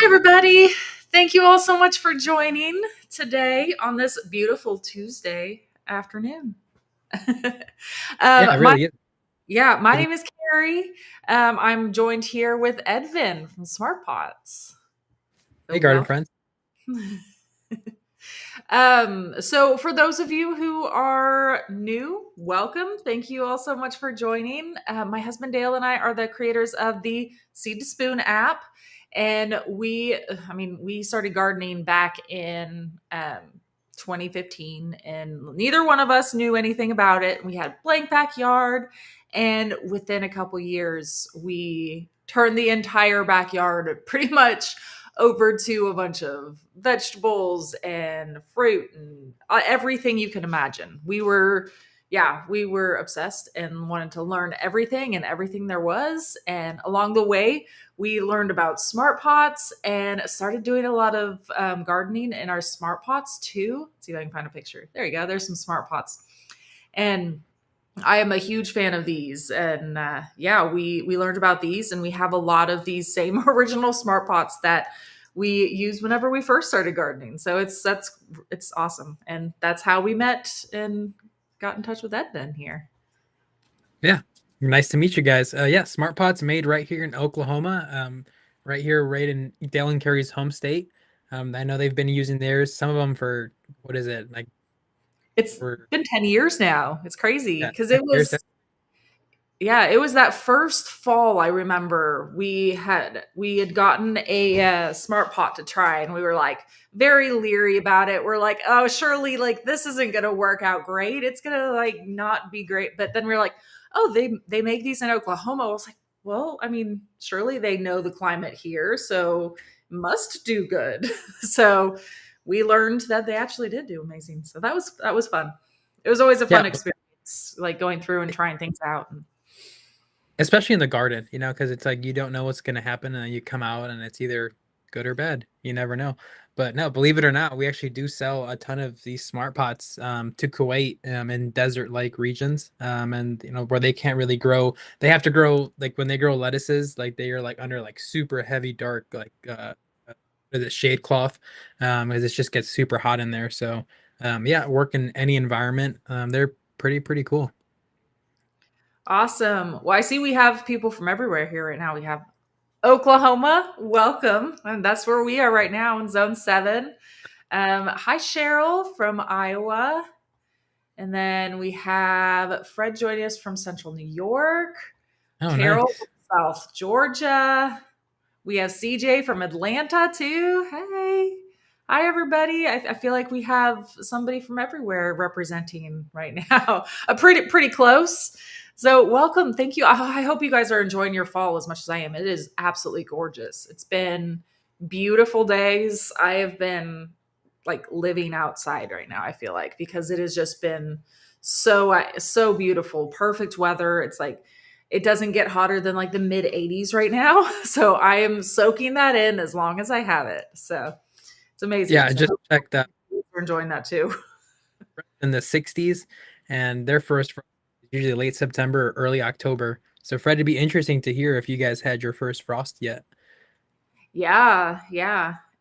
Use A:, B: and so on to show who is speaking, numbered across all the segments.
A: everybody. Thank you all so much for joining today on this beautiful Tuesday afternoon.
B: Yeah, it
A: My
B: really is.
A: my
B: It is-
A: name is Carrie. I'm joined here with Edvin from Smart Pots. So
B: Hey, garden
A: welcome.
B: friends.
A: So for those of you who are new, welcome. Thank you all so much for joining. My husband Dale and I are the creators of the Seed to Spoon app, and we started gardening back in 2015, and neither one of us knew anything about it. We had a blank backyard, and within a couple years, we turned the entire backyard pretty much over to a bunch of vegetables and fruit and everything you can imagine. We were obsessed and wanted to learn everything and everything there was. And along the way, we learned about smart pots and started doing a lot of gardening in our smart pots too. Let's see if I can find a picture. There you go. There's some smart pots. And I am a huge fan of these, and we learned about these, and we have a lot of these same original smart pots that we used whenever we first started gardening. So it's awesome, and that's how we met and got in touch with Edvin here.
B: Yeah, nice to meet you guys. Yeah, Smart Pots made right here in Oklahoma, right here, right in Dale and Carrie's home state. I know they've been using theirs. Some of them for what is it like
A: It's
B: for
A: been 10 years now. It's crazy
B: yeah,
A: because
B: 10 years.
A: it was that first fall. I remember we had gotten a smart pot to try, and we were like very leery about it. We're like, oh, surely like this isn't gonna work out great. It's gonna like not be great. But then we're like, oh, they make these in Oklahoma. I was like, well, I mean, surely they know the climate here, so must do good. So we learned that they actually did do amazing. So that was fun. It was always a
B: Yeah,
A: fun experience, like going through and trying things out.
B: especially in the garden, because it's like you don't know what's gonna happen, and then you come out and it's either good or bad. You never know. But no, believe it or not, we actually do sell a ton of these smart pots to Kuwait in desert-like regions, and where they can't really grow. They have to grow like when they grow lettuces, like they are like under like super heavy, dark like what is it, shade cloth, because it just gets super hot in there. So yeah, work in any environment. They're pretty cool.
A: Awesome. Well, I see we have people from everywhere here right now. We have Oklahoma. Welcome. And that's where we are right now in Zone 7. Hi, Cheryl from Iowa. And then we have Fred joining us from Central New York,
B: Oh,
A: Carol
B: nice.
A: from South Georgia. We have CJ from Atlanta, too. Hey. Hi, everybody. I feel like we have somebody from everywhere representing right now. Pretty close. So, welcome. Thank you. I hope you guys are enjoying your fall as much as I am. It is absolutely gorgeous. It's been beautiful days. I have been like living outside right now, I feel like, because it has just been so beautiful. Perfect weather. It's like it doesn't get hotter than like the mid 80s right now. So I am soaking that in as long as I have it. So it's
B: Yeah,
A: amazing.
B: I
A: So
B: just checked that
A: you're enjoying that too.
B: in the 60s, and their first frost is usually late September or early October. So, Fred, it'd be interesting to hear if you guys had your first frost yet.
A: Yeah.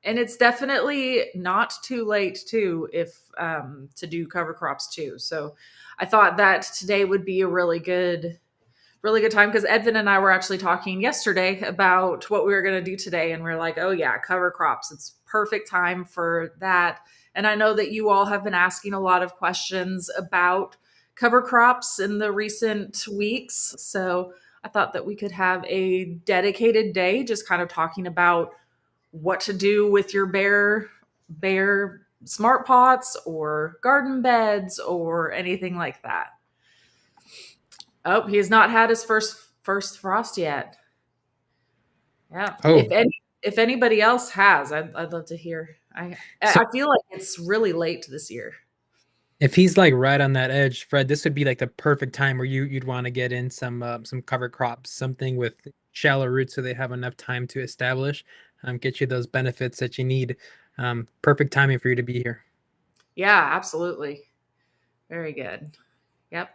A: And it's definitely not too late too if to do cover crops too. So I thought that today would be a really good time because Edvin and I were actually talking yesterday about what we were going to do today. And we are like, oh, yeah, cover crops. It's perfect time for that. And I know that you all have been asking a lot of questions about cover crops in the recent weeks. So I thought that we could have a dedicated day just kind of talking about what to do with your bare smart pots or garden beds or anything like that. Oh, he has not had his first frost yet. Yeah.
B: Oh,
A: If anybody else has, I'd love to hear.
B: so
A: I feel like it's really late this year.
B: if he's like right on that edge, Fred, this would be like the perfect time where you'd want to get in some cover crops, something with shallow roots, so they have enough time to establish, get you those benefits that you need. Perfect timing for you to be here.
A: Yeah, absolutely. Very good. Yep.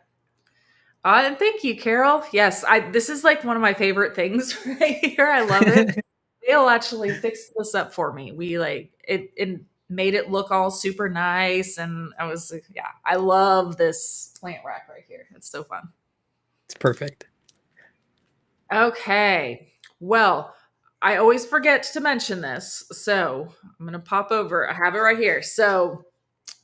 A: And thank you, Carol. Yes, I this is like one of my favorite things right here. I love it. Dale actually fixed this up for me. We like it made it look all super nice, and I was like, yeah, I love this plant rack right here. It's so fun.
B: It's perfect.
A: Okay. Well, I always forget to mention this, so I'm gonna pop over. I have it right here. So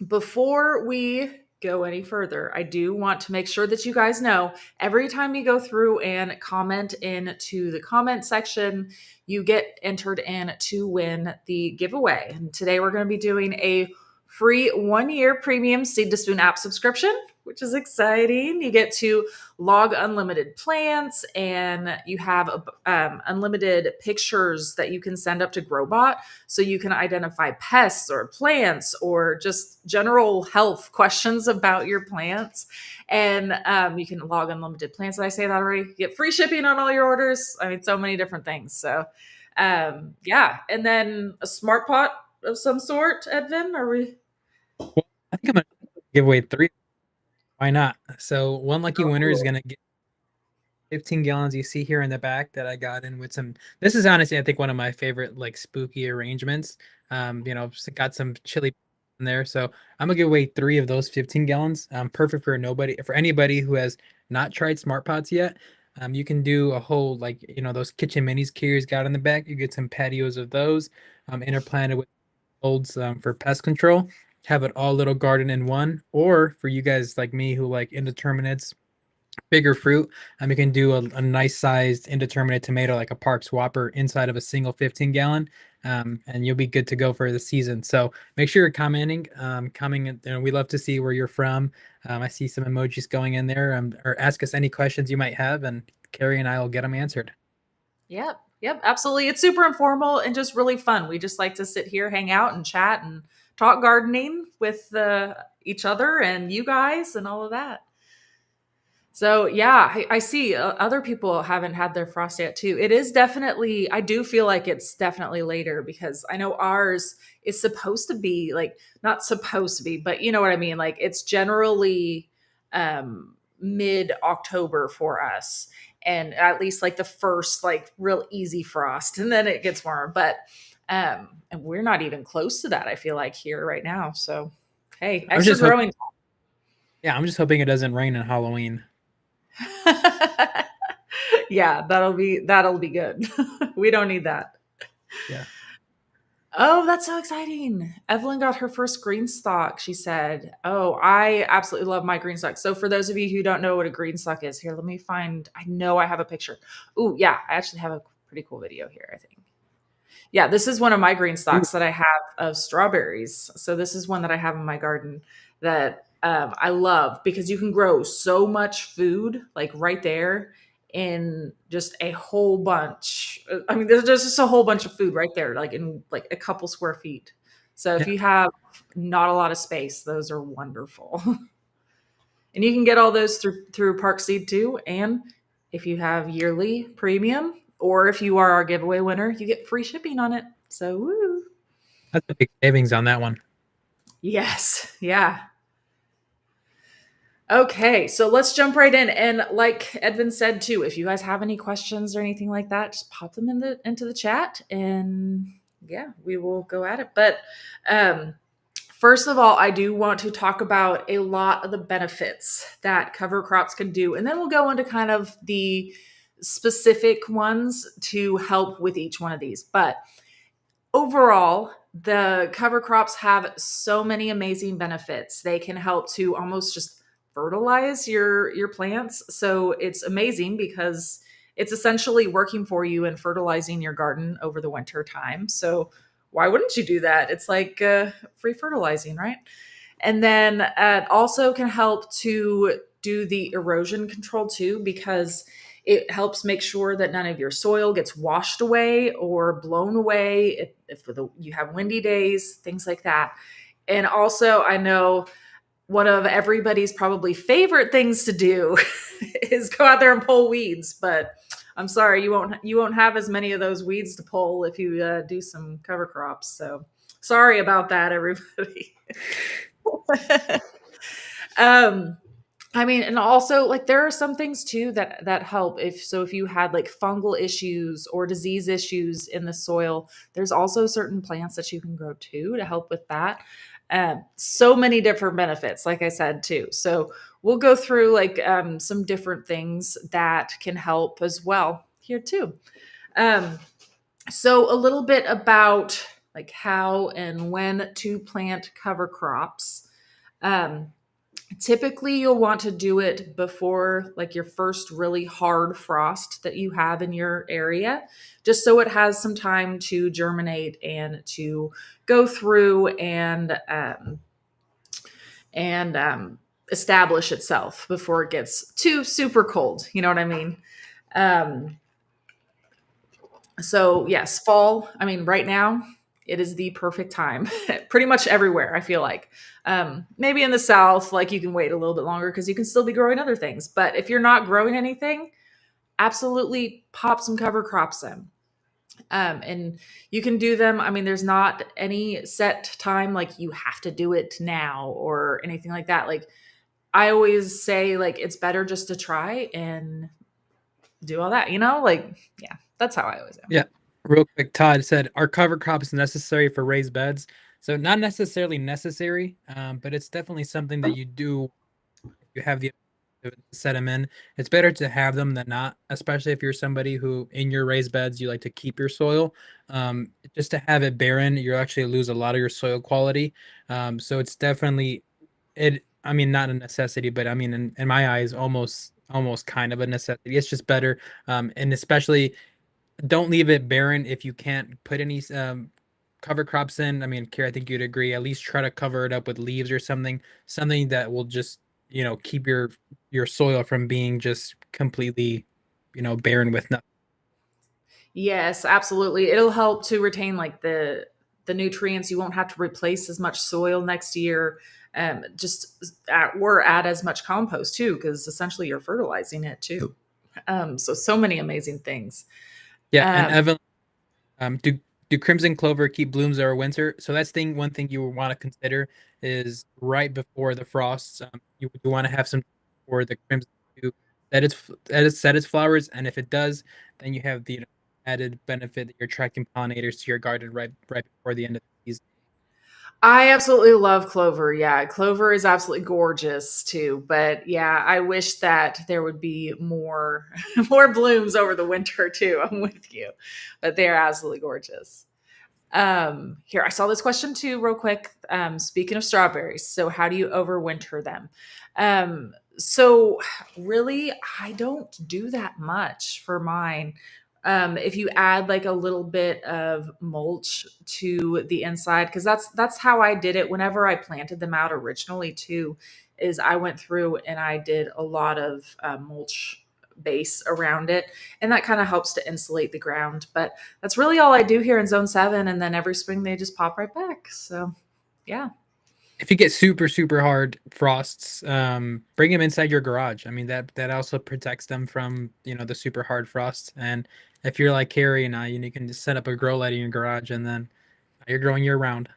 A: before we go any further, I do want to make sure that you guys know every time you go through and comment into the comment section, you get entered in to win the giveaway. And today we're going to be doing a free 1 year premium Seed to Spoon app subscription, which is exciting. You get to log unlimited plants, and you have unlimited pictures that you can send up to Growbot, so you can identify pests or plants or just general health questions about your plants. And you can log unlimited plants. Did I say that already? You get free shipping on all your orders. I mean, so many different things. So yeah. And then a smart pot of some sort, Edvin? Are we?
B: Well, I think I'm gonna give away three. Why not? So one lucky
A: Oh,
B: winner is
A: cool.
B: gonna get 15 gallons you see here in the back that I got in with some. This is honestly, I think, one of my favorite like spooky arrangements. Got some chili in there. So I'm gonna give away three of those 15 gallons. Perfect for anybody who has not tried smart pots yet. You can do a whole like those kitchen minis Kiri's got in the back. You get some patios of those, interplanted with molds for pest control. Have it all little garden in one. Or for you guys like me who like indeterminates, bigger fruit, you can do a nice sized indeterminate tomato like a Parks Whopper inside of a single 15 gallon, and you'll be good to go for the season. So make sure you're commenting, we love to see where you're from. I see some emojis going in there, or ask us any questions you might have, and Carrie and I will get them answered.
A: Yep. Yep. Absolutely. It's super informal and just really fun. We just like to sit here, hang out, and chat and talk gardening with each other and you guys and all of that. So yeah, I see other people haven't had their frost yet too. It is definitely, I do feel like it's definitely later because I know ours is supposed to be like, not supposed to be, but you know what I mean? Like it's generally mid October for us. And at least like the first like real easy frost, and then it gets warmer. But and we're not even close to that, I feel like here right now. So hey,
B: I'm
A: extra
B: just hoping,
A: growing.
B: yeah, I'm just hoping it doesn't rain on Halloween.
A: Yeah, that'll be good. We don't need that.
B: Yeah.
A: Oh, that's so exciting. Evelyn got her first green stalk, she said. Oh, I absolutely love my green stalk. So for those of you who don't know what a green stalk is, here, let me find, I know I have a picture. Oh, yeah, I actually have a pretty cool video here, I think. Yeah, this is one of my green
B: Ooh,
A: stalks that I have of strawberries. So this is one that I have in my garden that I love because you can grow so much food like right there in just a whole bunch. I mean, there's just a whole bunch of food right there, like in like a couple square feet. So if
B: yeah,
A: you have not a lot of space, those are wonderful. And you can get all those through Park Seed too. And if you have yearly premium, or if you are our giveaway winner, you get free shipping on it. So woo.
B: that's a big savings on that one.
A: Yes. Yeah. Okay, so let's jump right in. And like Edvin said too, if you guys have any questions or anything like that, just pop them into the chat, and yeah, we will go at it. But um, first of all, I do want to talk about a lot of the benefits that cover crops can do, and then we'll go into kind of the specific ones to help with each one of these. But overall, the cover crops have so many amazing benefits. They can help to almost just fertilize your plants. So it's amazing because it's essentially working for you and fertilizing your garden over the winter time. So why wouldn't you do that? It's like free fertilizing, right? And then it also can help to do the erosion control too, because it helps make sure that none of your soil gets washed away or blown away if you have windy days, things like that. And also, I know one of everybody's probably favorite things to do is go out there and pull weeds, but I'm sorry, you won't have as many of those weeds to pull if you do some cover crops. So sorry about that, everybody. um, I mean, and also like there are some things too that help. If you had like fungal issues or disease issues in the soil, there's also certain plants that you can grow too to help with that. So many different benefits, like I said too. So we'll go through like some different things that can help as well here too. Um, so a little bit about like how and when to plant cover crops. Um, Typically, you'll want to do it before like your first really hard frost that you have in your area, just so it has some time to germinate and to go through and establish itself before it gets too super cold. You know what I mean? Um, so yes, fall. I mean, right now it is the perfect time. Pretty much everywhere. I feel like maybe in the south, like you can wait a little bit longer because you can still be growing other things. But if you're not growing anything, absolutely pop some cover crops in. And you can do them. I mean, there's not any set time like you have to do it now or anything like that. Like I always say, like it's better just to try and do all that. Like yeah, that's how I always am.
B: Yeah. Real quick, Todd said, "Are cover crops necessary for raised beds?" So not necessarily necessary, but it's definitely something that you do if you have the ability to set them in. It's better to have them than not, especially if you're somebody who in your raised beds you like to keep your soil. Just to have it barren, you actually lose a lot of your soil quality. So it's definitely it. I mean, not a necessity, but I mean, in my eyes, almost kind of a necessity. It's just better, and especially don't leave it barren if you can't put any cover crops in. I mean, Kira, I think you'd agree. At least try to cover it up with leaves or something that will just keep your soil from being just completely barren with nothing.
A: Yes, absolutely. It'll help to retain like the nutrients. You won't have to replace as much soil next year. Or add as much compost too, because essentially you're fertilizing it too. So many amazing things.
B: Yeah, and
A: Um,
B: Evan, do crimson clover keep blooms over winter? So that's one thing you want to consider is right before the frosts. You want to have some for the crimson to set its flowers, and if it does, then you have the added benefit that you're attracting pollinators to your garden right before the end of the season.
A: I absolutely love clover. Yeah, clover is absolutely gorgeous too. But yeah, I wish that there would be more more blooms over the winter too. I'm with you, but they're absolutely gorgeous. Here, I saw this question too, real quick. Speaking of strawberries, so how do you overwinter them? So really, I don't do that much for mine. If you add like a little bit of mulch to the inside, because that's how I did it whenever I planted them out originally too, is I went through and I did a lot of mulch base around it, and that kind of helps to insulate the ground. But that's really all I do here in Zone 7. And then every spring they just pop right back. So, yeah.
B: If you get super hard frosts, bring them inside your garage. I mean that also protects them from the super hard frosts. And if you're like Carrie and I, you can just set up a grow light in your garage, and then you're growing year round.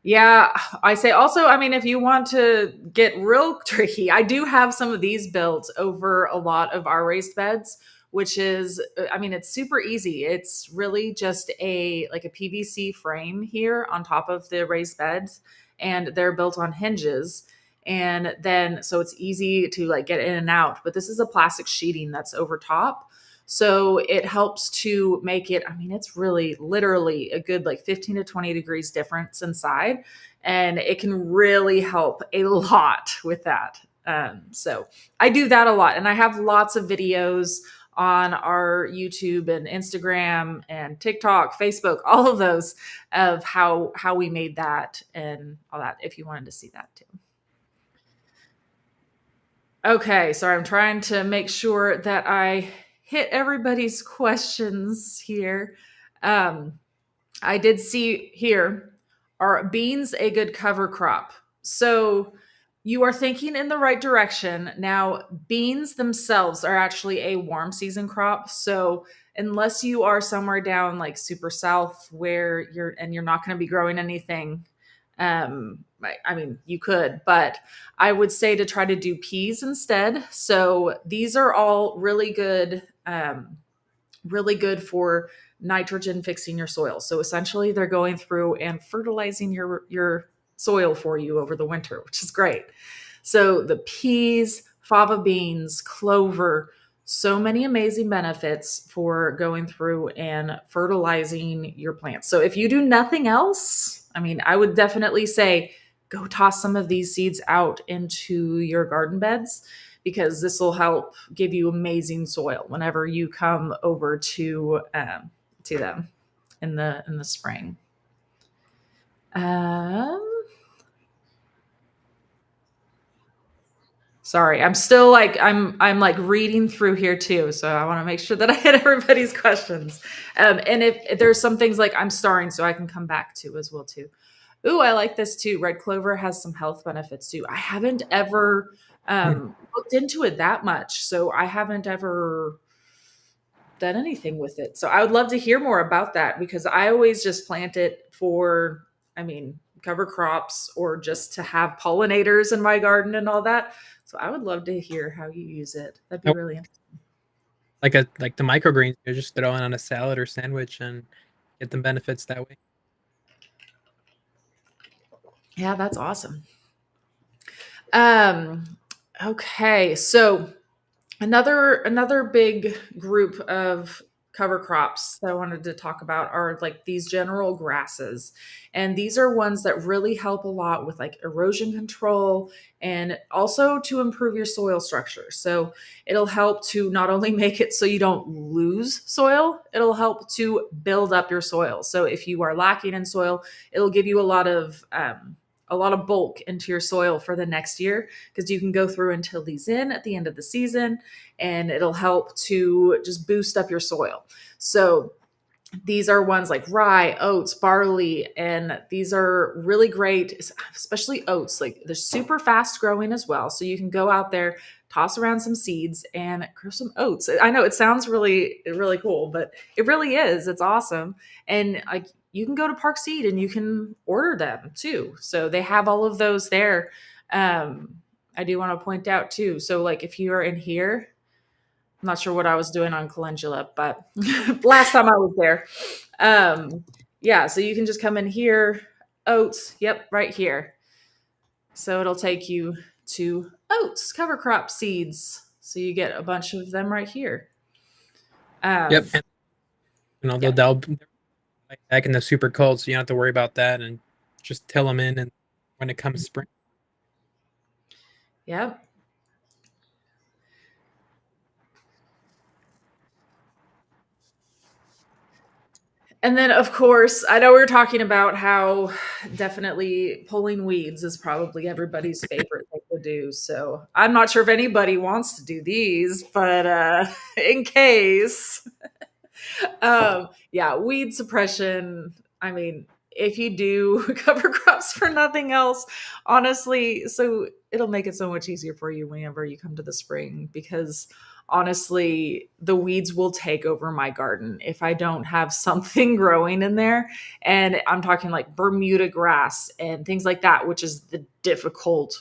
A: Yeah, I say also, I mean, if you want to get real tricky, I do have some of these built over a lot of our raised beds, which is, I mean, it's super easy. It's really just like a PVC frame here on top of the raised beds, and they're built on hinges. And then, so it's easy to like get in and out. But this is a plastic sheeting that's over top. So it helps to make it, I mean, it's really literally a good like 15 to 20 degrees difference inside. And it can really help a lot with that. So I do that a lot. And I have lots of videos on our YouTube and Instagram and TikTok, Facebook, all of those of how we made that and all that if you wanted to see that too. Okay, sorry, I'm trying to make sure that I hit everybody's questions here. Um, I did see here, are beans a good cover crop? So you are thinking in the right direction. Now, beans themselves are actually a warm season crop. So unless you are somewhere down like super south where you're not going to be growing anything I mean, you could, but I would say to try to do peas instead. So these are all really good for nitrogen fixing your soil. So essentially, they're going through and fertilizing your soil for you over the winter, which is great. So the peas, fava beans, clover, so many amazing benefits for going through and fertilizing your plants. So if you do nothing else, I mean, I would definitely say go toss some of these seeds out into your garden beds, because this will help give you amazing soil whenever you come over to them in the spring. Um, Sorry, I'm still like I'm like reading through here too, so I want to make sure that I hit everybody's questions. And if there's some things like I'm starring, so I can come back to as well too. Ooh, I like this too. Red clover has some health benefits too. I haven't ever
B: Hmm.
A: looked into it that much, so I haven't ever done anything with it. So I would love to hear more about that, because I always just plant it for, I mean, cover crops or just to have pollinators in my garden and all that. So I would love to hear how you use it. That'd be
B: Oh,
A: really interesting.
B: like the microgreens, you just throw it on a salad or sandwich and get them benefits that way.
A: Yeah, that's awesome. Um, okay, so another big group of cover crops that I wanted to talk about are like these general grasses. And these are ones that really help a lot with like erosion control and also to improve your soil structure. So it'll help to not only make it so you don't lose soil, it'll help to build up your soil. So if you are lacking in soil, it'll give you a lot of bulk into your soil for the next year, because you can go through and till these in at the end of the season, and it'll help to just boost up your soil. So these are ones like rye, oats, barley, and these are really great, especially oats. Like they're super fast growing as well. So you can go out there, toss around some seeds and grow some oats. I know it sounds really cool, but it really is. It's awesome. And like you can go to Park Seed and you can order them too. So they have all of those there. I do want to point out too. So like if you are in here, I'm not sure what I was doing on calendula, but last time I was there. Yeah, so you can just come in here, oats, yep, right here. So it'll take you to oats, cover crop seeds. So you get a bunch of them right here.
B: Yep,
A: Um,
B: and
A: yeah,
B: they'll like back in the super cold, so you don't have to worry about that, and just till them in, and when it comes spring.
A: yep. And then, of course, I know we were talking about how definitely pulling weeds is probably everybody's favorite thing to do. So I'm not sure if anybody wants to do these, but in case, yeah, weed suppression. I mean, if you do cover crops for nothing else, honestly, so it'll make it so much easier for you whenever you come to the spring, because honestly, the weeds will take over my garden if I don't have something growing in there. And I'm talking like Bermuda grass and things like that, which is the difficult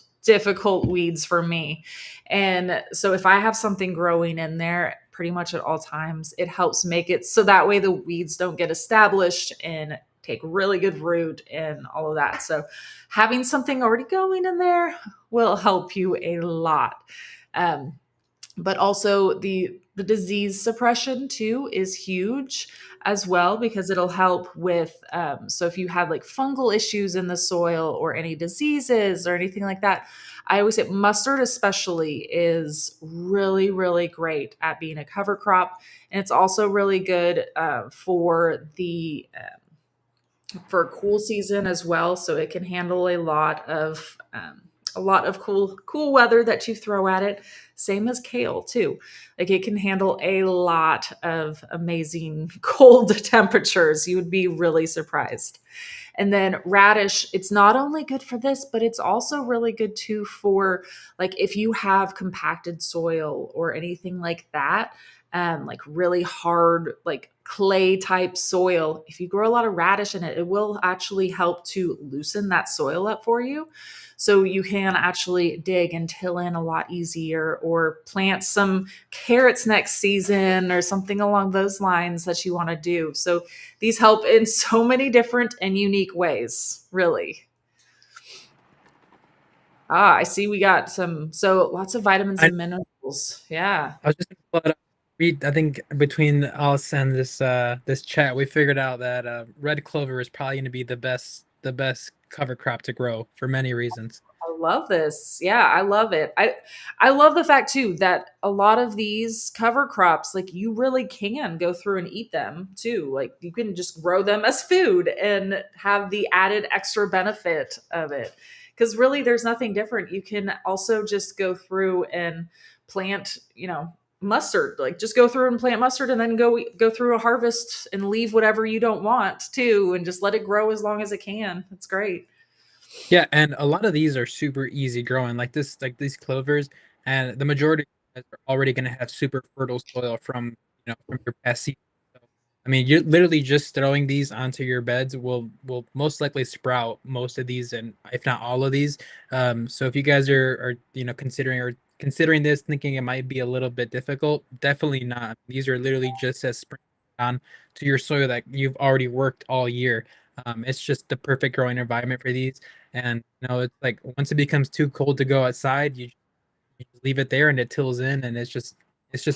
A: weeds for me. And so if I have something growing in there pretty much at all times, it helps make it so that way the weeds don't get established and take really good root and all of that. So having something already going in there will help you a lot. Um, but also the disease suppression too is huge as well, because it'll help with so if you have like fungal issues in the soil or any diseases or anything like that, I always say mustard especially is really great at being a cover crop. And it's also really good for cool season as well, so it can handle a lot of cool weather that you throw at it. Same as kale too. Like it can handle a lot of amazing cold temperatures. You would be really surprised. And then radish, it's not only good for this, but it's also really good too for like if you have compacted soil or anything like that. like really hard, like clay type soil, if you grow a lot of radish in it, it will actually help to loosen that soil up for you. So you can actually dig and till in a lot easier, or plant some carrots next season or something along those lines that you want to do. So these help in so many different and unique ways, really. Ah, I see we got so lots of vitamins
B: I
A: and minerals. Yeah.
B: I was just gonna pull it up. I think between us and this chat, we figured out that red clover is probably going to be the best cover crop to grow for many reasons.
A: I love this. Yeah, I love it. I love the fact too that a lot of these cover crops, like you really can go through and eat them too. Like you can just grow them as food and have the added extra benefit of it. Because really there's nothing different. You can also just go through and plant, mustard. Like just go through and plant mustard and then go through a harvest and leave whatever you don't want too and just let it grow as long as it can. It's great.
B: Yeah, and a lot of these are super easy growing, like these clovers, and the majority of them are already going to have super fertile soil from your past season. So, I mean, you're literally just throwing these onto your beds will most likely sprout most of these, and if not all of these. So if you guys are considering this, thinking it might be a little bit difficult, definitely not. These are literally just as spring on to your soil that you've already worked all year. It's just the perfect growing environment for these. And it's like once it becomes too cold to go outside, you just leave it there and it tills in, and it's just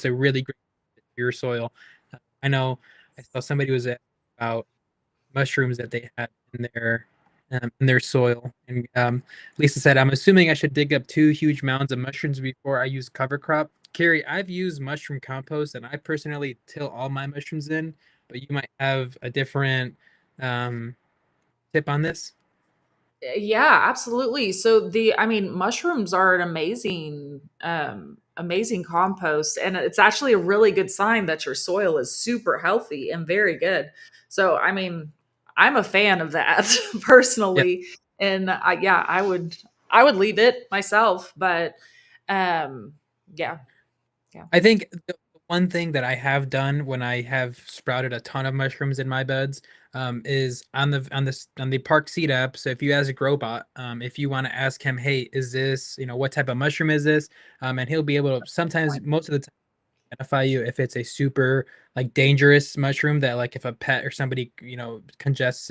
B: a really great fit for your soil. I know I saw somebody was asking about mushrooms that they had in their soil, and Lisa said, "I'm assuming I should dig up 2 huge mounds of mushrooms before I use cover crop." Carrie, I've used mushroom compost, and I personally till all my mushrooms in, but you might have a different um, tip on this.
A: Yeah, absolutely. So I mean, mushrooms are an amazing compost, and it's actually a really good sign that your soil is super healthy and very good. So, I mean, I'm a fan of that
B: Yeah.
A: personally, and yeah, I would leave it myself, but um, yeah, yeah.
B: I think the one thing that I have done when I have sprouted a ton of mushrooms in my beds, is on the Park Seed app. So if you ask a Growbot, if you want to ask him, hey, is this, what type of mushroom is this? And he'll be able to sometimes, most of the time, identify you if it's a super like dangerous mushroom that, like, if a pet or somebody ingests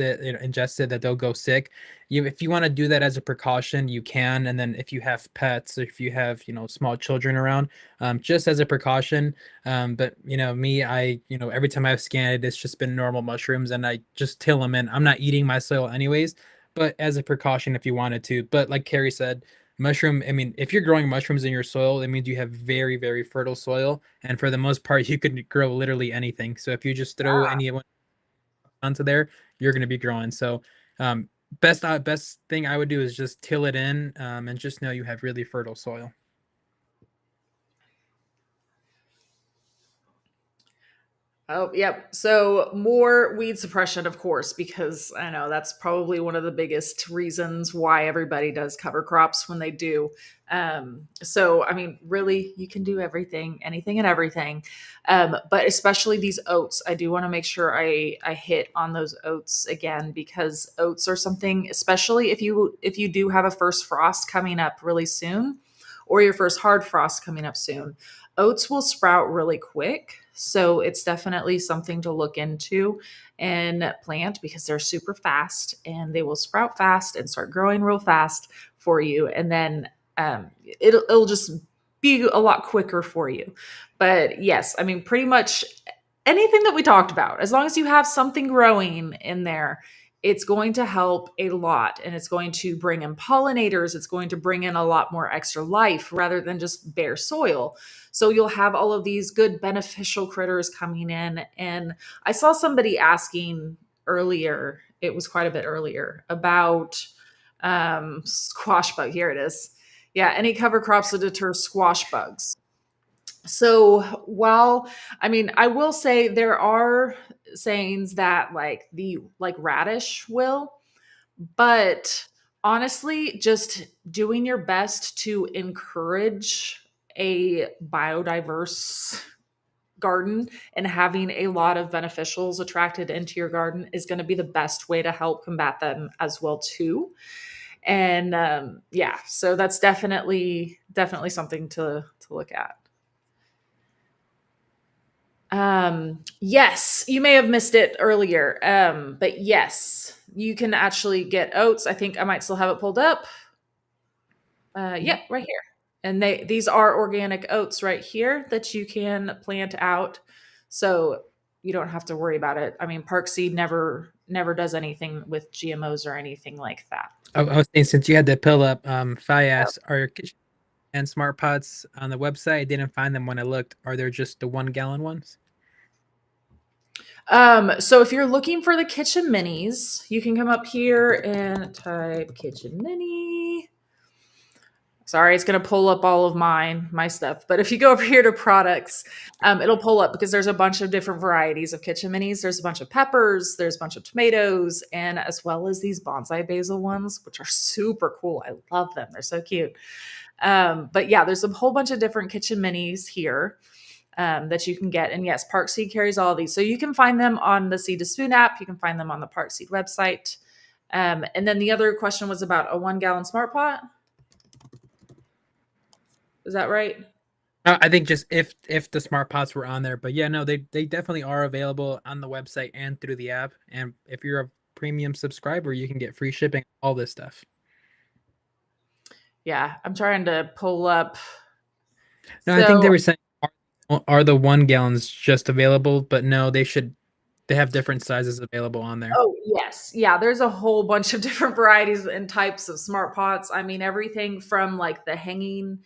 B: it, that they'll go sick. If you want to do that as a precaution, you can. And then if you have pets, or if you have small children around, just as a precaution. But me, every time I've scanned it, it's just been normal mushrooms, and I just till them in. I'm not eating my soil anyways, but as a precaution if you wanted to. But like Carrie said, I mean, if you're growing mushrooms in your soil, it means you have very, very fertile soil. And for the most part, you can grow literally anything. So if you just throw anyone onto there, you're going to be growing. So, um, best thing I would do is just till it in, and just know you have really fertile soil.
A: Oh, yep. So more weed suppression, of course, because I know that's probably one of the biggest reasons why everybody does cover crops when they do. So, I mean, really, you can do everything, anything and everything. But especially these oats, I do want to make sure I hit on those oats again, because oats are something, especially if you do have a first frost coming up really soon, or your first hard frost coming up soon. Oats will sprout really quick. So it's definitely something to look into and plant, because they're super fast and they will sprout fast and start growing real fast for you. And then it'll just be a lot quicker for you. But yes, I mean, pretty much anything that we talked about, as long as you have something growing in there, it's going to help a lot, and it's going to bring in pollinators. It's going to bring in a lot more extra life rather than just bare soil. So you'll have all of these good beneficial critters coming in. And I saw somebody asking earlier, it was quite a bit earlier, about squash bug. Here it is. Yeah, any cover crops to deter squash bugs. So while, I mean, I will say there are sayings that like radish will, but honestly, just doing your best to encourage a biodiverse garden, and having a lot of beneficials attracted into your garden is going to be the best way to help combat them as well too. And yeah, so that's definitely something to look at. Yes, you may have missed it earlier, but yes, you can actually get oats. I think I might still have it pulled up. Yeah, right here. And these are organic oats right here that you can plant out, so you don't have to worry about it. I mean, Park Seed never does anything with GMOs or anything like that.
B: I was saying, since you had that pill up, if I asked, are your kitchen and smart pots on the website? I didn't find them when I looked. Are there just the 1 gallon ones?
A: So if you're looking for the kitchen minis, you can come up here and type kitchen mini. Sorry, it's going to pull up all of my stuff. But if you go over here to products, it'll pull up because there's a bunch of different varieties of kitchen minis. There's a bunch of peppers, there's a bunch of tomatoes, and as well as these bonsai basil ones, which are super cool. I love them. They're so cute. But yeah, there's a whole bunch of different kitchen minis here that you can get. And yes, Park Seed carries all of these. So you can find them on the Seed to Spoon app. You can find them on the Park Seed website. And then the other question was about a 1 gallon smart pot. Is that right?
B: I think just if the smart pots were on there, but yeah, no, they definitely are available on the website and through the app. And if you're a premium subscriber, you can get free shipping, all this stuff.
A: Yeah, I'm trying to pull up.
B: No, I think they
A: So,
B: were saying, are the 1 gallons just available? But no, they have different sizes available on there.
A: oh, yes. Yeah, there's a whole bunch of different varieties and types of smart pots. I mean, everything from like the hanging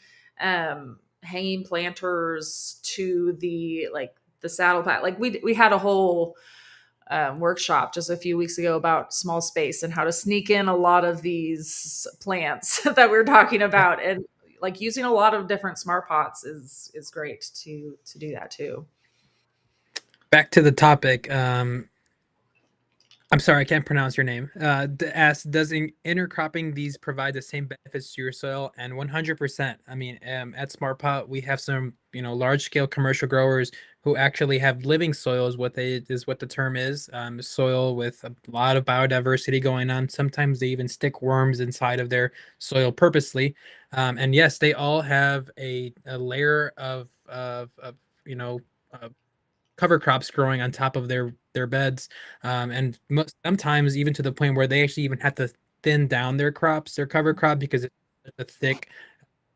A: planters to the saddle pot. Like we had a whole workshop just a few weeks ago about small space and how to sneak in a lot of these plants that we are talking
B: Yeah.
A: about, and like using a lot of different smart pots is great to do that too.
B: Back to the topic. I'm sorry, I can't pronounce your name. Ask, does intercropping these provide the same benefits to your soil? And 100%. I mean, at Smart Pot, we have some, large scale commercial growers who actually have living soils. What the term is, soil with a lot of biodiversity going on. Sometimes they even stick worms inside of their soil purposely. And yes, they all have a layer of you know. Uh, cover crops growing on top of their beds, and sometimes even to the point where they actually even have to thin down their cover crop, because it's such a thick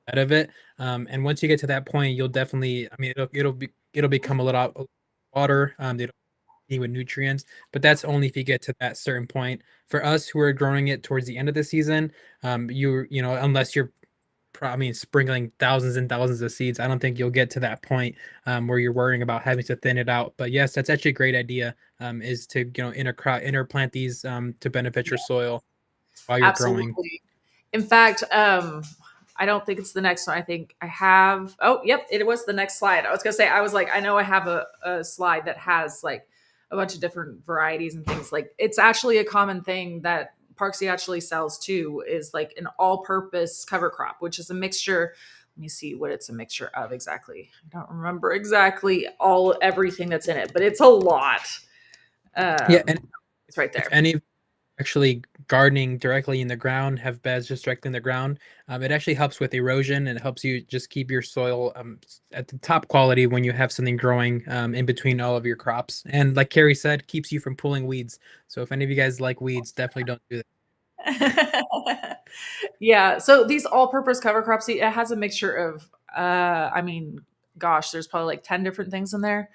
B: bed of it. And once you get to that point, you'll definitely, I mean, it'll become a little water. They don't need with nutrients, but that's only if you get to that certain point. For us who are growing it towards the end of the season, unless you're I mean, sprinkling thousands and thousands of seeds, I don't think you'll get to that point where you're worrying about having to thin it out. But yes, that's actually a great idea. Is to interplant these to benefit your soil while you're growing.
A: Absolutely. In fact, I don't think it's the next one. I think I have. Oh, yep, it was the next slide. I was gonna say, I was like, I know I have a slide that has like a bunch of different varieties and things. Like, it's actually a common thing that Parksy actually sells too, is like an all-purpose cover crop, which is a mixture. Let me see what it's a mixture of exactly. I don't remember exactly everything that's in it, but it's a lot.
B: Yeah, and
A: It's right
B: if
A: there.
B: any actually gardening directly in the ground, have beds just directly in the ground, it actually helps with erosion, and it helps you just keep your soil at the top quality when you have something growing in between all of your crops. And like Carrie said, keeps you from pulling weeds. So if any of you guys like weeds, definitely don't do that.
A: Yeah. So these all-purpose cover crops, it has a mixture of, I mean, gosh, there's probably like 10 different things in there.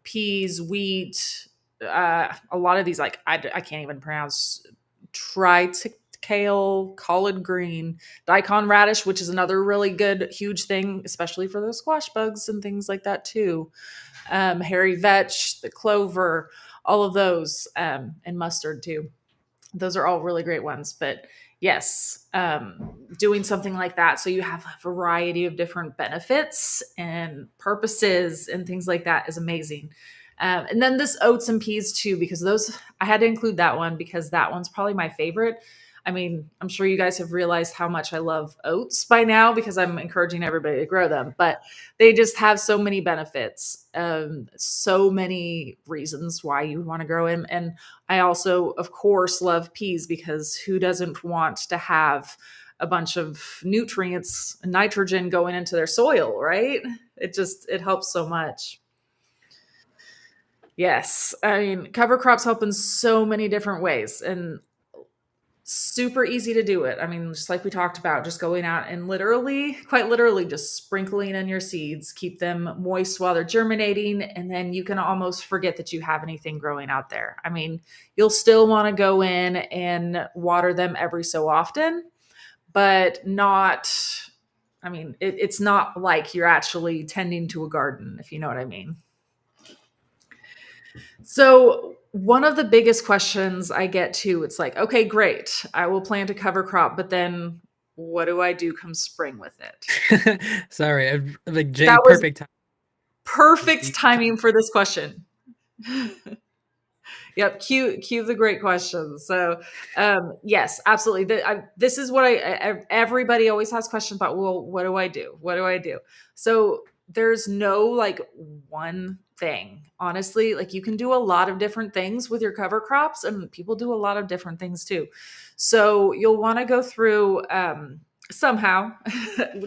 A: Peas, wheat, a lot of these, like, I can't even pronounce triticale, collard green, daikon radish, which is another really good, huge thing, especially for those squash bugs and things like that too. Hairy vetch, the clover, all of those, and mustard too. Those are all really great ones. But yes, doing something like that so you have a variety of different benefits and purposes and things like that is amazing. And then this oats and peas too, because those, I had to include that one because that one's probably my favorite. I mean, I'm sure you guys have realized how much I love oats by now because I'm encouraging everybody to grow them, but they just have so many benefits, so many reasons why you want to grow them. And I also, of course, love peas because who doesn't want to have a bunch of nutrients, nitrogen going into their soil, right? It helps so much. Yes. I mean, cover crops help in so many different ways and super easy to do it. I mean, just like we talked about, just going out and literally, quite literally, just sprinkling in your seeds, keep them moist while they're germinating, and then you can almost forget that you have anything growing out there. I mean, you'll still want to go in and water them every so often, but not, I mean, it's not like you're actually tending to a garden, if you know what I mean. So, one of the biggest questions I get to, it's like, okay, great, I will plant a cover crop, but then what do I do come spring with it?
B: Sorry, like Jay,
A: That was
B: perfect time.
A: perfect
B: The
A: timing for this question. Yep, cue the great questions. So, yes, absolutely. This is what everybody always has questions about. Well, what do I do? What do I do? So there's no like one thing. Honestly, like you can do a lot of different things with your cover crops, and people do a lot of different things too. So you'll want to go through somehow.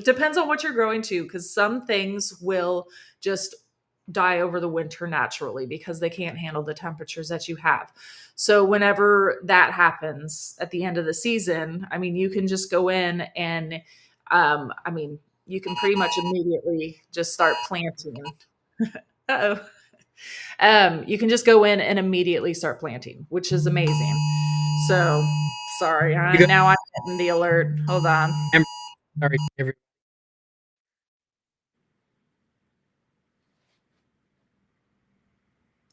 A: Depends on what you're growing to, because some things will just die over the winter naturally because they can't handle the temperatures that you have. So whenever that happens at the end of the season, I mean, you can just go in and I mean, you can pretty much immediately just start planting. Uh-oh. You can just go in and immediately start planting, which is amazing. So sorry,
B: you go,
A: now I'm getting the alert. Hold on.
B: Amber, sorry,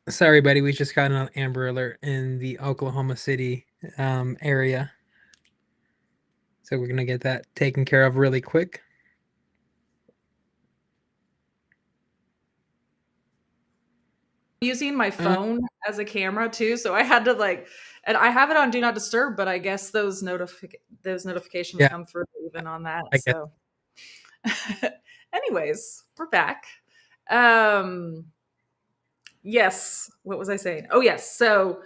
B: sorry, buddy. We just got an Amber Alert in the Oklahoma City area, so we're gonna get that taken care of really quick.
A: Using my
B: Uh,
A: phone as a camera too, so I had to like, and I have it on do not disturb, but I guess those notifications
B: yeah,
A: come through even on that.
B: I guess.
A: So anyways, we're back. Um yes, what was I saying? Oh yes. So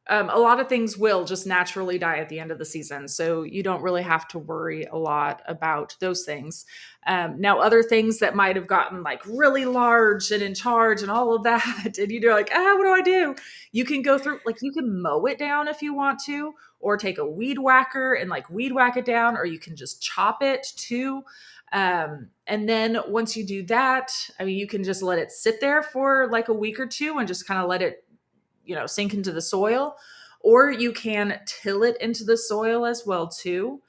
A: a lot of things will just naturally die at the end of the season. So you don't really have to worry a lot about those things. Now, other things that might have gotten like really large and in charge and all of that, and you're like, what do I do? You can go through, like, you can mow it down if you want to, or take a weed whacker and like weed whack it down, or you can just chop it too. And then once you do that, I mean, you can just let it sit there for like a week or two and just kind of let it sink into the soil, or you can till it into the soil as well too,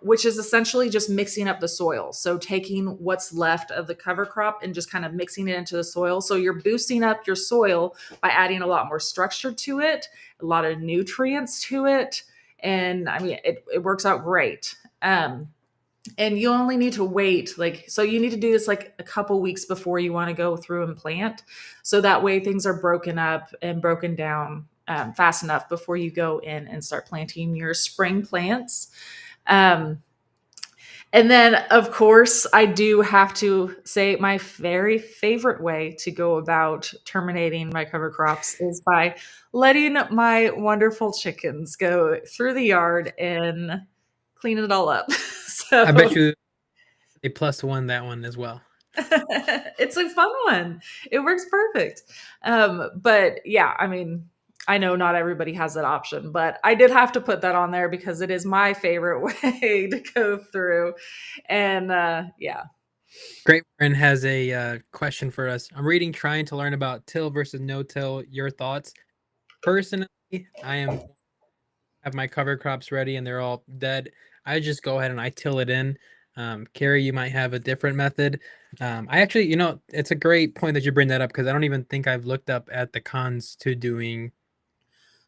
A: which is essentially just mixing up the soil. So taking what's left of the cover crop and just kind of mixing it into the soil, so you're boosting up your soil by adding a lot more structure to it, a lot of nutrients to it, and I mean it works out great. And you only need to wait, like, so you need to do this like a couple weeks before you want to go through and plant, so that way things are broken up and broken down fast enough before you go in and start planting your spring plants. um, and then of course I do have to say my very favorite way to go about terminating my cover crops is by letting my wonderful chickens go through the yard and clean it all up.
B: I bet
A: So
B: you a +1 that one as well.
A: it's a fun one. It works perfect. But yeah, I mean, I know not everybody has that option, but I did have to put that on there because it is my favorite way to go through. And yeah.
B: Great friend has a question for us. I'm reading, trying to learn about till versus no till. Your thoughts? Personally, I am have my cover crops ready and they're all dead. I just go ahead and I till it in. Carrie, you might have a different method. I actually, it's a great point that you bring that up because I don't even think I've looked up at the cons to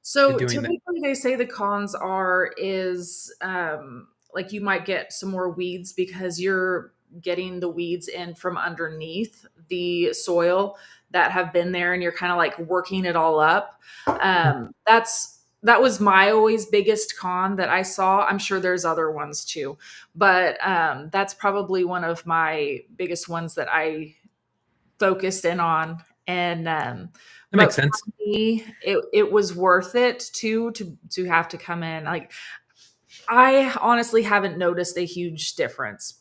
A: So
B: doing that.
A: typically they say the cons are is like you might get some more weeds because you're getting the weeds in from underneath the soil that have been there and you're kind of like working it all up. That's that was my always biggest con that I saw. I'm sure there's other ones too, but that's probably one of my biggest ones that I focused in on. And
B: That makes
A: but for
B: sense.
A: me, it was worth it too to have to come in. Like I honestly haven't noticed a huge difference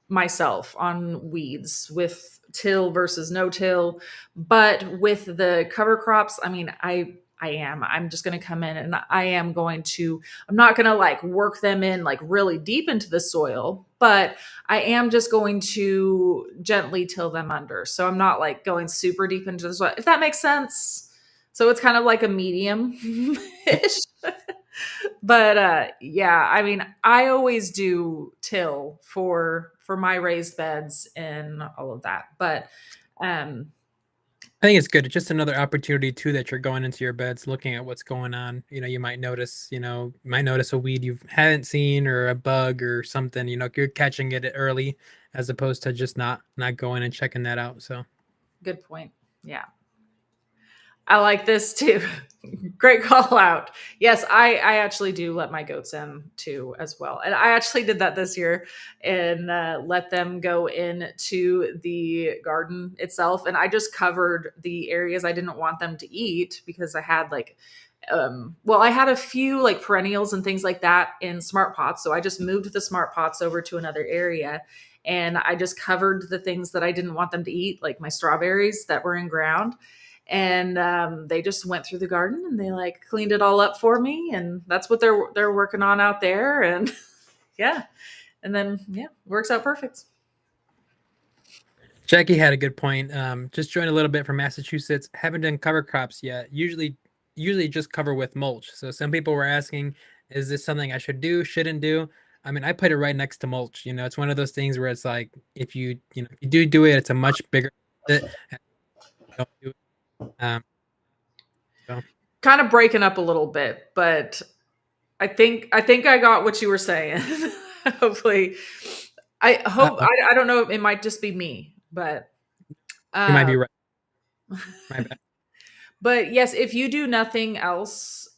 A: myself on weeds with till versus no till, but with the cover crops, I mean, I'm just going to come in and I'm not going to like work them in like really deep into the soil, but I am just going to gently till them under. So I'm not like going super deep into the soil, if that makes sense. So it's kind of like a medium ish. But yeah, I mean, I always do till for my raised beds and all of that. But um
B: I think it's good. It's just another opportunity too that you're going into your beds, looking at what's going on. You might notice, you might notice a weed you hadn't seen or a bug or something. You're catching it early as opposed to just not going and checking that out. So
A: good point. Yeah. I like this too. Great call out. Yes, I actually do let my goats in too as well. And I actually did that this year and let them go into the garden itself. And I just covered the areas I didn't want them to eat because I had like I had a few like perennials and things like that in smart pots. So I just moved the smart pots over to another area and I just covered the things that I didn't want them to eat, like my strawberries that were in ground. And they just went through the garden and they like cleaned it all up for me, and that's what they're working on out there. And yeah, and then yeah, works out perfect.
B: Jackie had a good point. Just joined a little bit from Massachusetts. Haven't done cover crops yet. Usually just cover with mulch. So some people were asking, is this something I should do, shouldn't do? I mean, I put it right next to mulch. It's one of those things where it's like if you do it, it's a much bigger bit. Don't do it. So
A: Kind of breaking up a little bit, but I think I got what you were saying. Hopefully, I hope
B: uh,
A: I don't know. It might just be me, but
B: you might be
A: um,
B: right. My bad.
A: but yes, if you do nothing else,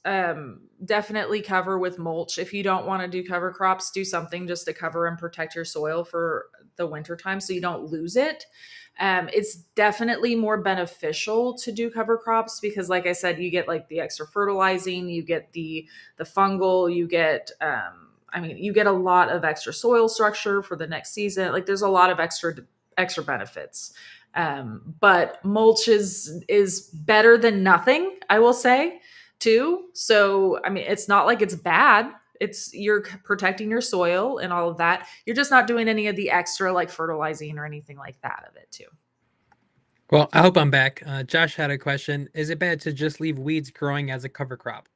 A: definitely cover with mulch. If you don't want to do cover crops, do something just to cover and protect your soil for the winter time so you don't lose it. It's definitely more beneficial to do cover crops because, like I said, you get like the extra fertilizing, you get the fungal, you get I mean, you get a lot of extra soil structure for the next season. Like, there's a lot of extra benefits. But mulch is better than nothing, I will say, too. So I mean, it's not like it's bad. It's you're protecting your soil and all of that. You're just not doing any of the extra like fertilizing or anything like that of it too.
B: Well, I hope I'm back. Josh had a question. Is it bad to just leave weeds growing as a cover crop?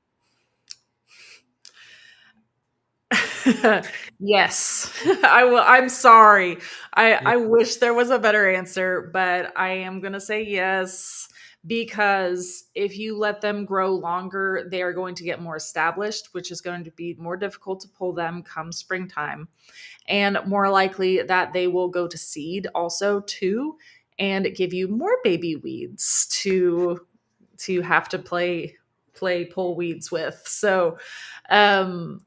A: Yes. I will. I'm sorry.
B: Yeah.
A: I wish there was a better answer, but I am going to say yes because if you let them grow longer, they are going to get more established, which is going to be more difficult to pull them come springtime, and more likely that they will go to seed also too and give you more baby weeds to have to play pull weeds with. So um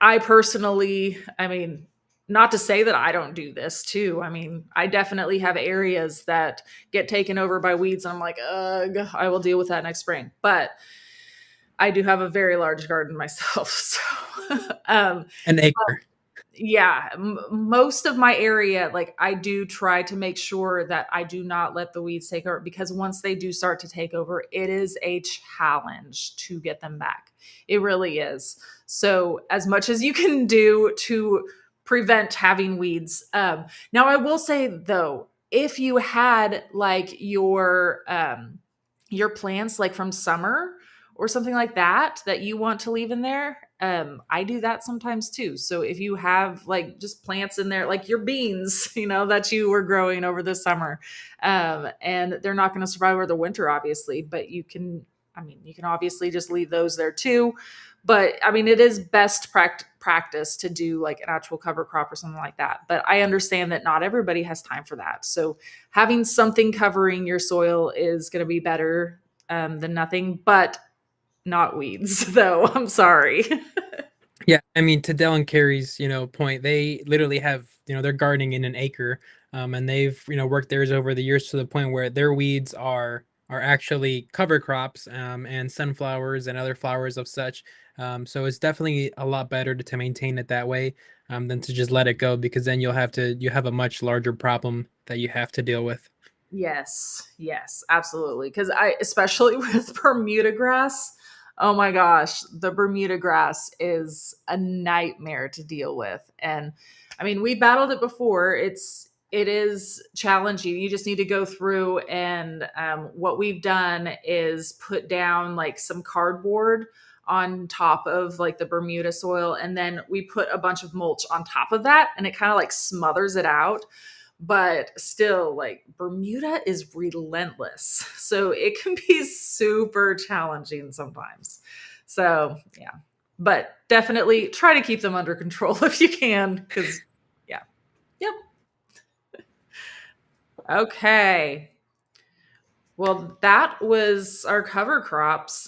A: I personally, I mean, not to say that I don't do this too. I mean, I definitely have areas that get taken over by weeds, and I'm like, ugh, I will deal with that next spring. But I do have a very large garden myself, so
B: An acre.
A: yeah, most of my area, like I do try to make sure that I do not let the weeds take over because once they do start to take over, it is a challenge to get them back. It really is. So, as much as you can do to prevent having weeds, now I will say though, if you had like your plants like from summer or something like that you want to leave in there, I do that sometimes too. So if you have like just plants in there like your beans, that you were growing over the summer, and they're not going to survive over the winter obviously, but you can obviously just leave those there too. But I mean, it is best practice to do like an actual cover crop or something like that, but I understand that not everybody has time for that. So having something covering your soil is going to be better than nothing. But not weeds, though. I'm sorry.
B: Yeah, I mean, to Dell and Carrie's, point, they literally have, they're gardening in an acre, and they've, worked theirs over the years to the point where their weeds are actually cover crops, and sunflowers and other flowers of such. So it's definitely a lot better to maintain it that way, than to just let it go, because then you have a much larger problem that you have to deal with.
A: Yes, yes, absolutely. Because especially with Bermuda grass, oh my gosh, the Bermuda grass is a nightmare to deal with. And I mean, we battled it before. It is challenging. You just need to go through, and what we've done is put down like some cardboard on top of like the Bermuda soil, and then we put a bunch of mulch on top of that, and it kind of like smothers it out, but still, like, Bermuda is relentless, so it can be super challenging sometimes. So yeah, but definitely try to keep them under control if you can, because yeah. Yep. Okay, well, that was our cover crops.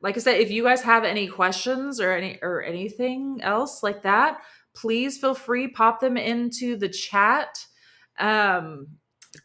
A: Like I said, if you guys have any questions or anything else like that, please feel free, pop them into the chat. um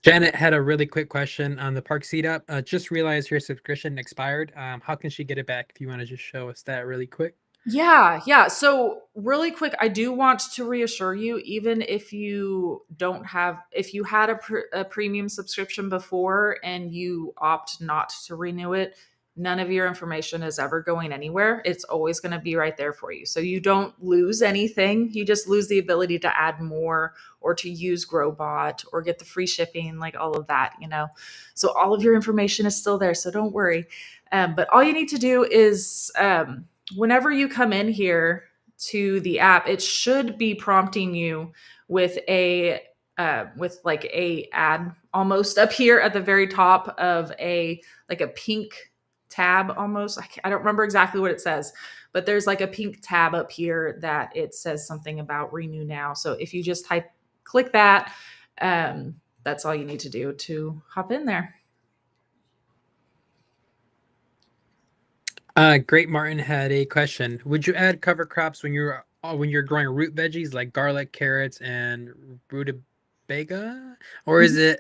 B: Janet had a really quick question on the Park Seat up. Just realized your subscription expired. How can she get it back? If you want to just show us that really quick.
A: Yeah, yeah. So, really quick, I do want to reassure you, even if you don't have, if you had a premium subscription before and you opt not to renew it, none of your information is ever going anywhere. It's always going to be right there for you. So, you don't lose anything. You just lose the ability to add more or to use Growbot or get the free shipping, like all of that. So, all of your information is still there. So, don't worry. But all you need to do is, whenever you come in here to the app, it should be prompting you with with like a ad almost up here at the very top of a like a pink tab almost. I don't remember exactly what it says, but there's like a pink tab up here that it says something about renew now. So if you just click that, that's all you need to do to hop in there.
B: Great Martin had a question. Would you add cover crops when you're growing root veggies like garlic, carrots, and rutabaga, or is it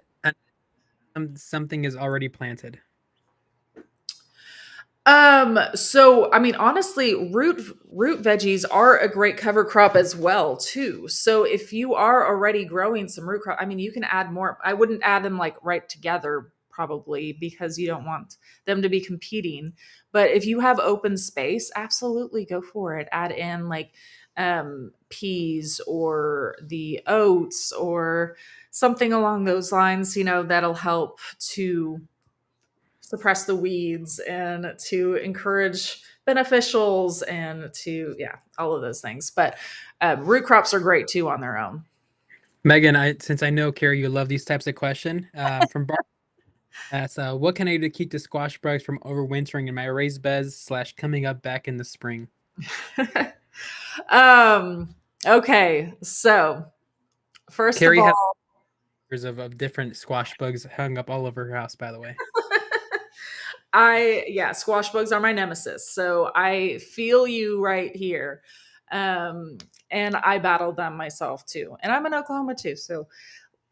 B: something is already planted?
A: So I mean, honestly, root veggies are a great cover crop as well, too. So if you are already growing some root crop, I mean, you can add more. I wouldn't add them like right together, probably, because you don't want them to be competing. But if you have open space, absolutely go for it. Add in like peas or the oats or something along those lines, that'll help to suppress the weeds and to encourage beneficials and to, yeah, all of those things. But root crops are great too on their own.
B: Megan, since I know Carrie, you love these types of question. From Bar asks, what can I do to keep the squash bugs from overwintering in my raised beds slash coming up back in the spring?
A: um, okay, so first of
B: Carrie has
A: all,
B: pictures of different squash bugs hung up all over her house, by the way.
A: yeah, squash bugs are my nemesis. So I feel you right here. Um, and I battled them myself too. And I'm in Oklahoma too. So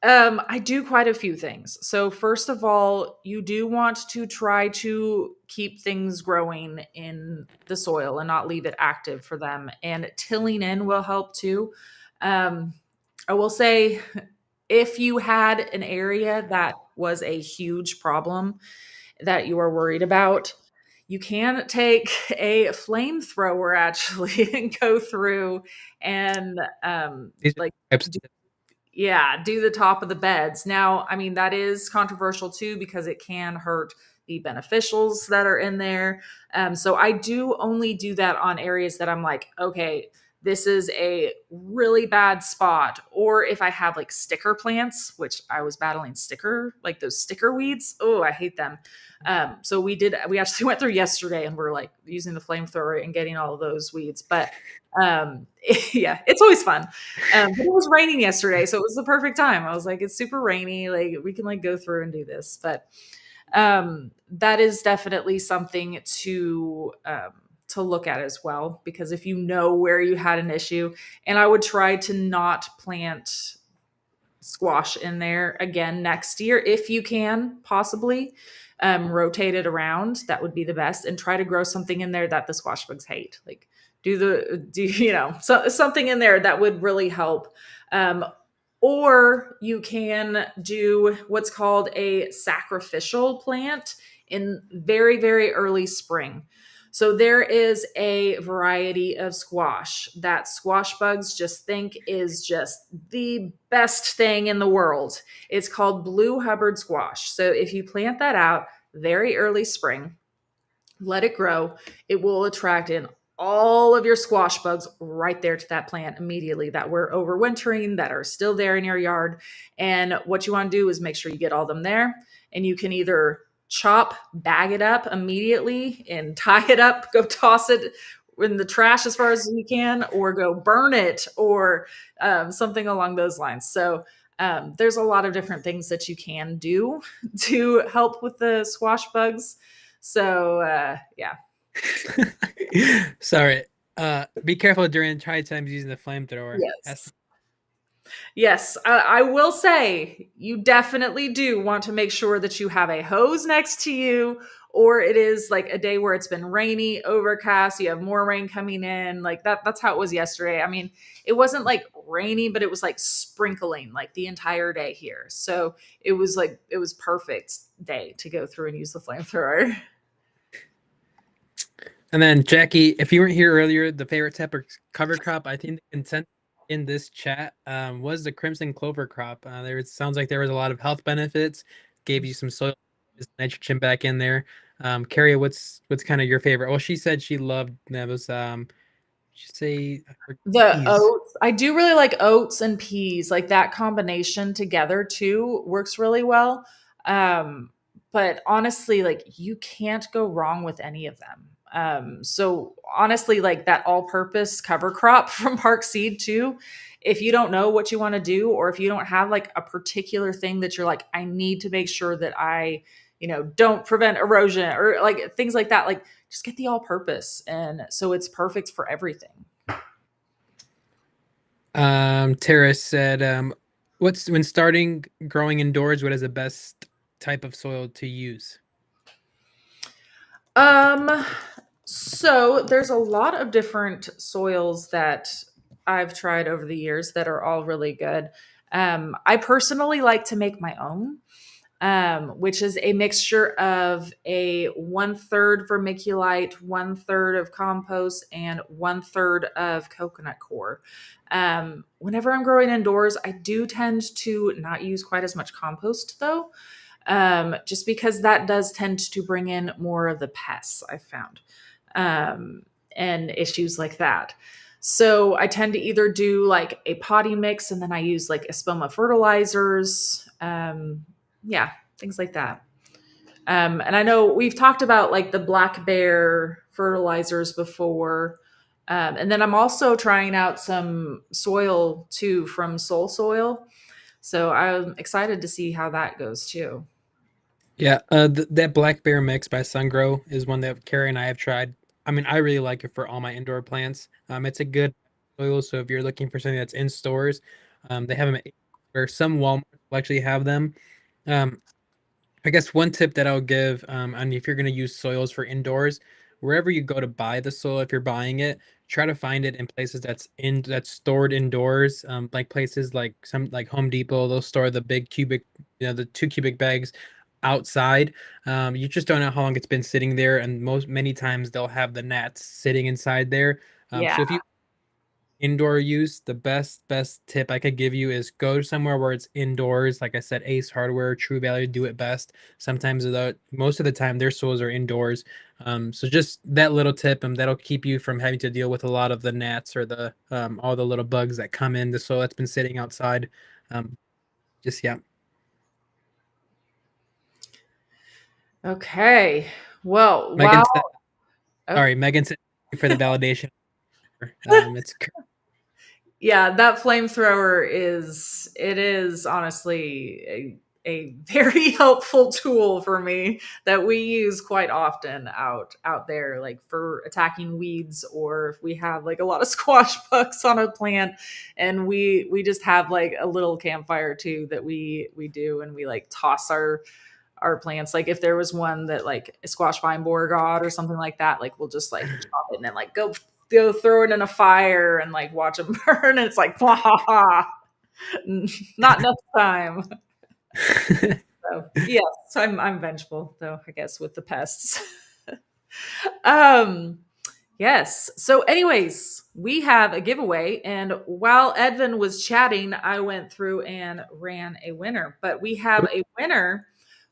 A: I do quite a few things. So first of all, you do want to try to keep things growing in the soil and not leave it active for them. And tilling in will help too. Um, I will say, if you had an area that was a huge problem that you are worried about, you can take a flamethrower actually and go through and
B: These
A: like
B: are types.
A: yeah, do the top of the beds. Now, I mean, that is controversial too because it can hurt the beneficials that are in there. So I do only do that on areas that I'm like, okay, this is a really bad spot. Or if I have like sticker plants, which I was battling like those sticker weeds. Oh, I hate them. So we actually went through yesterday and we're like using the flamethrower and getting all of those weeds. But yeah, it's always fun. But it was raining yesterday, so it was the perfect time. I was like, it's super rainy. Like we can like go through and do this. But That is definitely something to look at as well, because if you know where you had an issue, and I would try to not plant squash in there again next year if you can possibly rotate it around. That would be the best, and try to grow something in there that the squash bugs hate, like do something in there that would really help. Um, or you can do what's called a sacrificial plant in very, very early spring. So there is a variety of squash that squash bugs just think is just the best thing in the world. It's called blue Hubbard squash. So if you plant that out very early spring, let it grow, it will attract in all of your squash bugs right there to that plant immediately that were overwintering, that are still there in your yard. And what you want to do is make sure you get all them there. And you can either bag it up immediately and tie it up, go toss it in the trash as far as you can, or go burn it, or something along those lines. So there's a lot of different things that you can do to help with the squash bugs. So yeah.
B: Sorry. Be careful during try times using the flamethrower.
A: Yes. Yes, I will say you definitely do want to make sure that you have a hose next to you, or it is like a day where it's been rainy, overcast, you have more rain coming in. Like that's how it was yesterday. I mean, it wasn't like rainy, but it was like sprinkling like the entire day here. So it was perfect day to go through and use the flamethrower.
B: And then Jackie, if you weren't here earlier, the favorite type of cover crop, I think the consent in this chat was the crimson clover crop. Sounds like there was a lot of health benefits, gave you some soil nitrogen back in there. Carrie, what's kind of your favorite? Well, she said she loved that was she say
A: The
B: peas.
A: oats, I do really like oats and peas. Like that combination together too works really well. Um, but honestly, like you can't go wrong with any of them. So honestly, like that all-purpose cover crop from Park Seed too. If you don't know what you want to do, or if you don't have like a particular thing that you're like, I need to make sure that I, don't prevent erosion or like things like that, like just get the all-purpose, and so it's perfect for everything.
B: Tara said, what's when starting growing indoors, what is the best type of soil to use?
A: Um, so there's a lot of different soils that I've tried over the years that are all really good. I personally like to make my own, which is a mixture of a 1/3 vermiculite, 1/3 of compost, and 1/3 of coconut coir. Whenever I'm growing indoors, I do tend to not use quite as much compost though, just because that does tend to bring in more of the pests I've found, and issues like that. So I tend to either do like a potting mix, and then I use like espoma fertilizers, yeah, things like that. And I know we've talked about like the black bear fertilizers before. And then I'm also trying out some soil too from Soul Soil. So I'm excited to see how that goes too.
B: Yeah, that Black Bear mix by Sungrow is one that Carrie and I have tried. I mean, I really like it for all my indoor plants. It's a good soil, so if you're looking for something that's in stores, they have them where some Walmart will actually have them. Um, I guess one tip that I'll give, and if you're going to use soils for indoors, wherever you go to buy the soil, if you're buying it, try to find it in places that's stored indoors. Like places like some like Home Depot, they'll store the big cubic, the 2 cubic bags outside. You just don't know how long it's been sitting there, and many times they'll have the gnats sitting inside there.
A: Yeah.
B: So if you indoor use, the best tip I could give you is go somewhere where it's indoors. Like I said, Ace Hardware, True Value do it best. Sometimes most of the time their stores are indoors. So just that little tip, and that'll keep you from having to deal with a lot of the gnats or the all the little bugs that come in the soil that's been sitting outside. Um, just yeah.
A: Okay. Well,
B: Megan
A: wow.
B: said,
A: Oh,
B: sorry, Megan said for the validation. It's
A: yeah, that flamethrower is honestly a very helpful tool for me that we use quite often out there, like for attacking weeds, or if we have like a lot of squash bugs on a plant, and we just have like a little campfire too that we do, and we like toss our plants. Like if there was one that like a squash vine borer got or something like that, like we'll just like chop it and then like go throw it in a fire and like watch them burn. And it's like, ha ha ha, not enough time. So yes, I'm vengeful though, I guess, with the pests. um yes. So anyways, we have a giveaway, and while Edvin was chatting, I went through and ran a winner. But we have a winner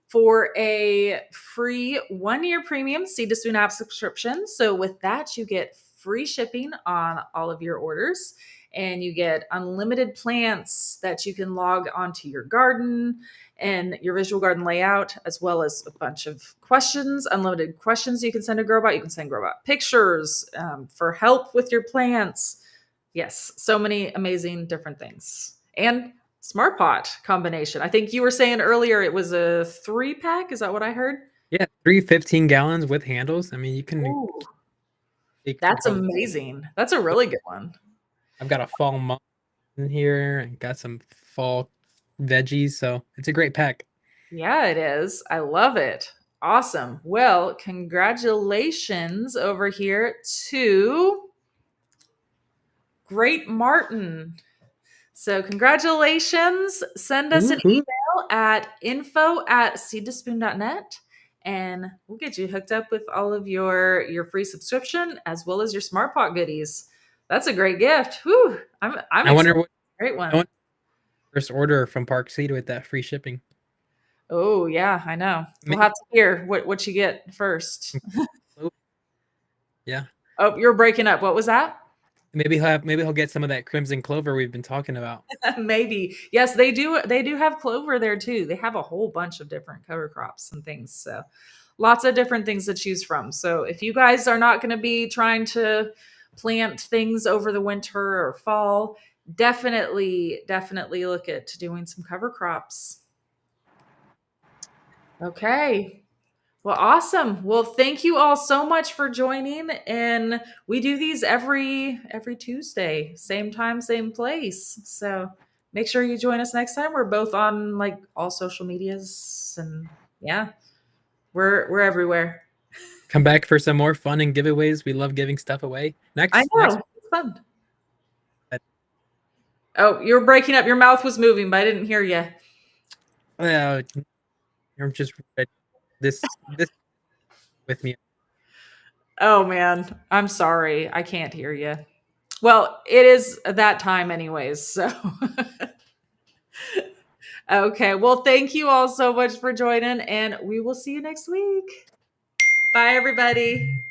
A: for a free 1 year premium Seed to Spoon app subscription. So with that, you get free shipping on all of your orders, and you get unlimited plants that you can log onto your garden and your visual garden layout, as well as a bunch of questions, unlimited questions you can send to GrowBot. You can send GrowBot pictures for help with your plants. Yes, so many amazing different things. And Smart Pot combination. I think you were saying earlier it was a 3 pack. Is that what I heard?
B: Yeah, 3 15 gallons with handles. I mean, you can
A: Ooh,
B: take
A: that's
B: from.
A: amazing. That's a really good one.
B: I've got a fall mug in here and got some fall veggies, so it's a great pack.
A: Yeah, it is. I love it. Awesome. Well, congratulations over here to Great Martin. So, congratulations. Send us an
B: Woohoo.
A: email at info@seedtospoon.net, and we'll get you hooked up with all of your free subscription as well as your Smart Pot goodies. That's a great gift. Whew. I'm
B: I wonder
A: excited.
B: what
A: Great
B: I
A: one.
B: want first order from Park Seed with that free shipping.
A: Oh, yeah, I know. We'll
B: Maybe,
A: have to hear what you get first.
B: yeah.
A: Oh, you're breaking up. What was that?
B: Maybe he'll get some of that crimson clover we've been talking about.
A: Maybe. Yes, they do have clover there too. They have a whole bunch of different cover crops and things. So lots of different things to choose from. So if you guys are not going to be trying to plant things over the winter or fall, definitely look at doing some cover crops. Okay. Well, awesome. Well, thank you all so much for joining, and we do these every Tuesday, same time, same place. So make sure you join us next time. We're both on like all social medias, and yeah, we're everywhere.
B: Come back for some more fun and giveaways. We love giving stuff away.
A: I
B: Next,
A: know, it's fun. Oh, you're breaking up. Your mouth was moving, but I didn't hear you.
B: uh, you're just ready. This with me.
A: Oh man, I'm sorry. I can't hear you. Well, it is that time anyways, so okay. Well, thank you all so much for joining, and we will see you next week. Bye, everybody.